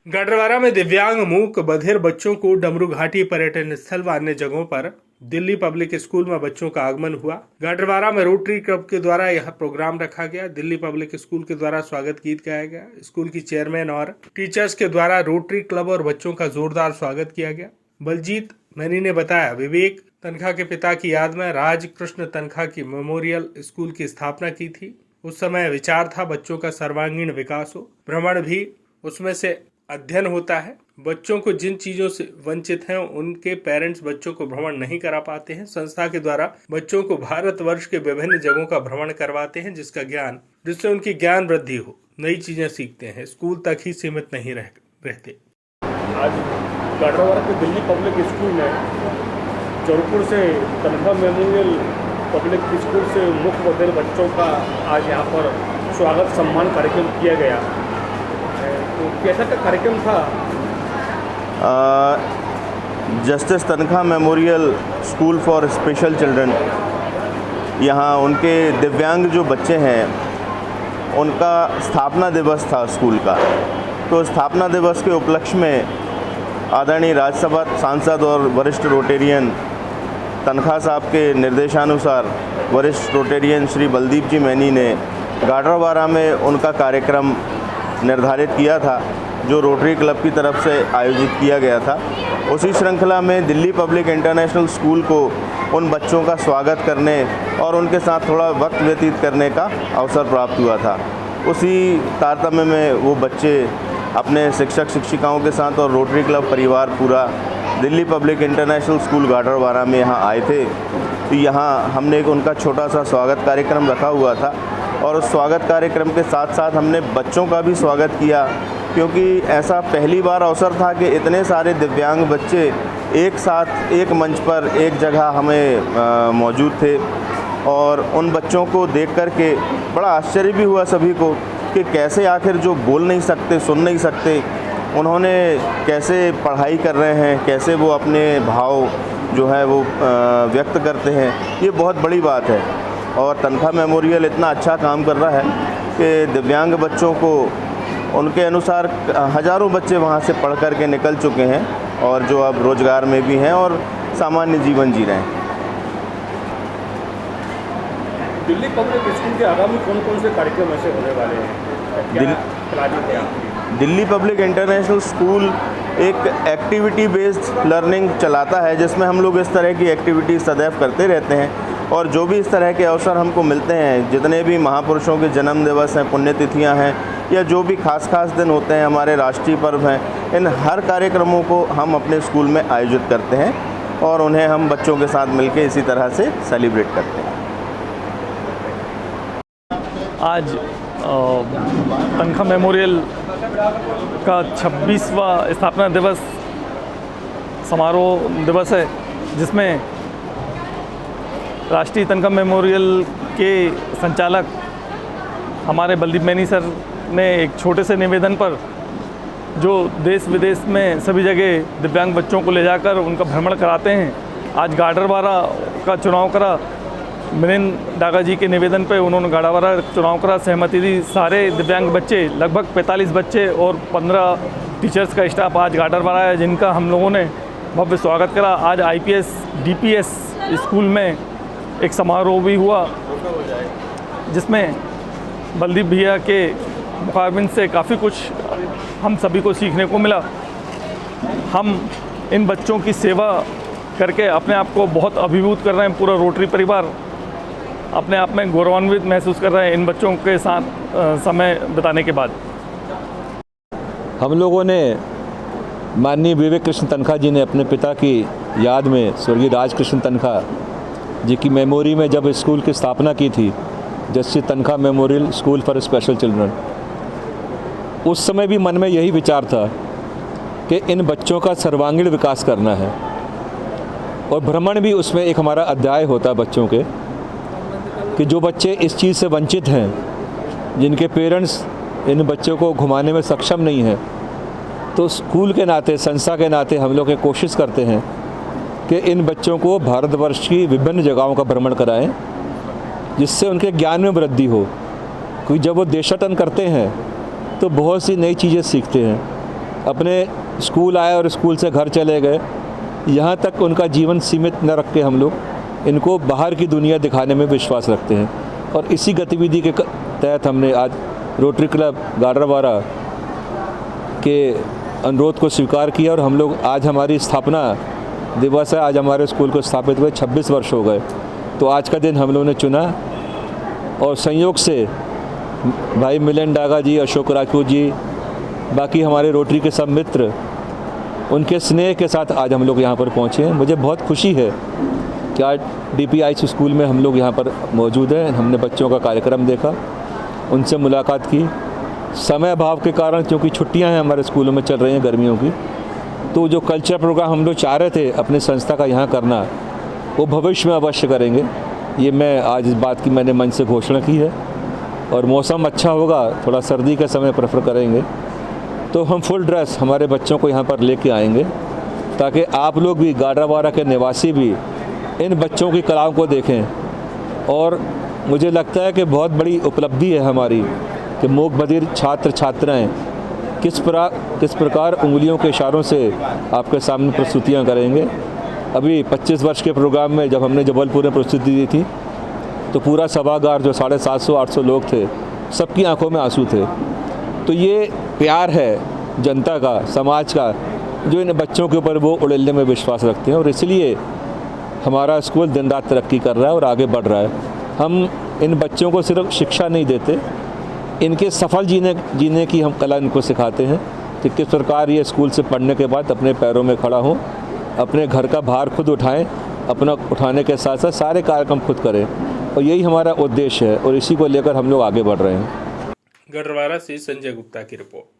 गाडरवारा में दिव्यांग मूक बधिर बच्चों को डमरू घाटी पर्यटन स्थल व अन्य जगहों पर दिल्ली पब्लिक स्कूल में बच्चों का आगमन हुआ। गाडरवारा में रोटरी क्लब के द्वारा यह प्रोग्राम रखा गया। दिल्ली पब्लिक स्कूल के द्वारा स्वागत गीत गाया गया। स्कूल की चेयरमैन और टीचर्स के द्वारा रोटरी क्लब और बच्चों का जोरदार स्वागत किया गया। बलजीत मैनी ने बताया, विवेक तनखा के पिता की याद में राजकृष्ण तनखा की मेमोरियल स्कूल की स्थापना की थी। उस समय विचार था बच्चों का सर्वांगीण विकास हो, भ्रमण भी उसमें से अध्ययन होता है। बच्चों को जिन चीजों से वंचित हैं उनके पेरेंट्स बच्चों को भ्रमण नहीं करा पाते हैं। संस्था के द्वारा बच्चों को भारतवर्ष के विभिन्न जगहों का भ्रमण करवाते हैं, जिससे उनकी ज्ञान वृद्धि हो, नई चीजें सीखते हैं, स्कूल तक ही सीमित नहीं रहते। आज गाडरवारा के दिल्ली पब्लिक स्कूल में जौनपुर से तनखा मेमोरियल पब्लिक स्कूल से मुख्य बधिर बच्चों का आज यहाँ पर स्वागत सम्मान कार्यक्रम किया गया। तो कैसा का कार्यक्रम था? Justice Tankha memorial school for special children, यहाँ उनके दिव्यांग जो बच्चे हैं उनका स्थापना दिवस था स्कूल का। तो स्थापना दिवस के उपलक्ष्य में आदरणीय राज्यसभा सांसद और वरिष्ठ रोटेरियन तनखा साहब के निर्देशानुसार वरिष्ठ रोटेरियन श्री बलदीप जी मैनी ने गाडरवारा में उनका कार्यक्रम निर्धारित किया था, जो रोटरी क्लब की तरफ से आयोजित किया गया था। उसी श्रृंखला में दिल्ली पब्लिक इंटरनेशनल स्कूल को उन बच्चों का स्वागत करने और उनके साथ थोड़ा वक्त व्यतीत करने का अवसर प्राप्त हुआ था। उसी तारतम्य में वो बच्चे अपने शिक्षक शिक्षिकाओं के साथ और रोटरी क्लब परिवार पूरा Delhi public international school Gadarwara में यहाँ आए थे। तो यहाँ हमने एक उनका छोटा सा स्वागत कार्यक्रम रखा हुआ था और उस स्वागत कार्यक्रम के साथ साथ हमने बच्चों का भी स्वागत किया, क्योंकि ऐसा पहली बार अवसर था कि इतने सारे दिव्यांग बच्चे एक साथ एक मंच पर एक जगह हमें मौजूद थे। और उन बच्चों को देख कर के बड़ा आश्चर्य भी हुआ सभी को कि कैसे आखिर जो बोल नहीं सकते, सुन नहीं सकते, उन्होंने कैसे पढ़ाई कर रहे हैं, कैसे वो अपने भाव जो है वो व्यक्त करते हैं। ये बहुत बड़ी बात है और तनखा मेमोरियल इतना अच्छा काम कर रहा है कि दिव्यांग बच्चों को उनके अनुसार हज़ारों बच्चे वहाँ से पढ़ कर के निकल चुके हैं और जो अब रोज़गार में भी हैं और सामान्य जीवन जी रहे हैं। दिल्ली पब्लिक स्कूल के आगामी कौन कौन से कार्यक्रम ऐसे होने वाले हैं? दिल्ली पब्लिक इंटरनेशनल स्कूल एक एक्टिविटी बेस्ड लर्निंग चलाता है, जिसमें हम लोग इस तरह की एक्टिविटी सदैव करते रहते हैं। और जो भी इस तरह के अवसर हमको मिलते हैं, जितने भी महापुरुषों के जन्म दिवस हैं, पुण्यतिथियां हैं या जो भी खास दिन होते हैं, हमारे राष्ट्रीय पर्व हैं, इन हर कार्यक्रमों को हम अपने स्कूल में आयोजित करते हैं और उन्हें हम बच्चों के साथ मिलकर इसी तरह से सेलिब्रेट करते हैं। आज तनखा मेमोरियल का 26वां स्थापना दिवस समारोह दिवस है, जिसमें राष्ट्रीय तनखा मेमोरियल के संचालक हमारे बलदीप मैनी सर ने एक छोटे से निवेदन पर, जो देश विदेश में सभी जगह दिव्यांग बच्चों को ले जाकर उनका भ्रमण कराते हैं, आज गाडरवारा का चुनाव करा। मिलिंद डागा जी के निवेदन पे उन्होंने गाडरवारा चुनाव करा, सहमति दी। सारे दिव्यांग बच्चे, लगभग 45 बच्चे और 15 टीचर्स का स्टाफ आज गाडरवारा है, जिनका हम लोगों ने भव्य स्वागत करा। आज IPS DPS स्कूल में एक समारोह भी हुआ, जिसमें बलदीप भैया के मुकाबले से काफ़ी कुछ हम सभी को सीखने को मिला। हम इन बच्चों की सेवा करके अपने आप को बहुत अभिभूत कर रहे हैं। पूरा रोटरी परिवार अपने आप में गौरवान्वित महसूस कर रहे हैं इन बच्चों के साथ समय बिताने के बाद। हम लोगों ने माननीय विवेक कृष्ण तनखा जी ने अपने पिता की याद में, स्वर्गीय राजकृष्ण तनखा जी की मेमोरी में जब स्कूल की स्थापना की थी, justice Tankha memorial school for special children, उस समय भी मन में यही विचार था कि इन बच्चों का सर्वांगीण विकास करना है और भ्रमण भी उसमें एक हमारा अध्याय होता है बच्चों के, कि जो बच्चे इस चीज़ से वंचित हैं, जिनके पेरेंट्स इन बच्चों को घुमाने में सक्षम नहीं हैं, तो स्कूल के नाते, संस्था के नाते हम लोग कोशिश करते हैं कि इन बच्चों को भारतवर्ष की विभिन्न जगहों का भ्रमण कराएं, जिससे उनके ज्ञान में वृद्धि हो। क्योंकि जब वो देशाटन करते हैं तो बहुत सी नई चीज़ें सीखते हैं अपने स्कूल आए और स्कूल से घर चले गए, यहाँ तक उनका जीवन सीमित न रख के हम लोग इनको बाहर की दुनिया दिखाने में विश्वास रखते हैं। और इसी गतिविधि के तहत हमने आज रोटरी क्लब गाडरवारा के अनुरोध को स्वीकार किया और हम लोग आज हमारी स्थापना दिवस है। आज हमारे स्कूल को स्थापित हुए 26 वर्ष हो गए, तो आज का दिन हम लोगों ने चुना और संयोग से भाई मिलन डागा जी, अशोक राजपूत जी, बाकी हमारे रोटरी के सब मित्र, उनके स्नेह के साथ आज हम लोग यहाँ पर पहुँचे हैं। मुझे बहुत खुशी है कि आज DPIC स्कूल में हम लोग यहाँ पर मौजूद हैं। हमने बच्चों का कार्यक्रम देखा, उनसे मुलाकात की। समय अभाव के कारण, क्योंकि छुट्टियाँ हैं हमारे स्कूलों में चल रही हैं गर्मियों की, तो जो कल्चर प्रोग्राम हम लोग चाह रहे थे अपने संस्था का यहाँ करना, वो भविष्य में अवश्य करेंगे। ये मैं आज इस बात की मैंने मंच से घोषणा की है। और मौसम अच्छा होगा, थोड़ा सर्दी का समय प्रेफर करेंगे, तो हम फुल ड्रेस हमारे बच्चों को यहाँ पर लेके आएंगे, ताकि आप लोग भी, गाडरवारा के निवासी भी, इन बच्चों की कलाओं को देखें। और मुझे लगता है कि बहुत बड़ी उपलब्धि है हमारी कि मूक बधिर छात्र छात्राएँ किस प्रकार उंगलियों के इशारों से आपके सामने प्रस्तुतियाँ करेंगे। अभी 25 वर्ष के प्रोग्राम में जब हमने जबलपुर में प्रस्तुति दी थी, तो पूरा सभागार जो 750-800 लोग थे, सबकी आंखों में आंसू थे। तो ये प्यार है जनता का, समाज का, जो इन बच्चों के ऊपर वो उड़ेलने में विश्वास रखते हैं। और इसलिए हमारा स्कूल दिन रात तरक्की कर रहा है और आगे बढ़ रहा है। हम इन बच्चों को सिर्फ शिक्षा नहीं देते, इनके सफल जीने की हम कला इनको सिखाते हैं कि किस प्रकार ये स्कूल से पढ़ने के बाद अपने पैरों में खड़ा हों, अपने घर का भार खुद उठाएं, अपना उठाने के साथ साथ सारे कार्यक्रम खुद करें। और यही हमारा उद्देश्य है और इसी को लेकर हम लोग आगे बढ़ रहे हैं। गाडरवारा से संजय गुप्ता की रिपोर्ट।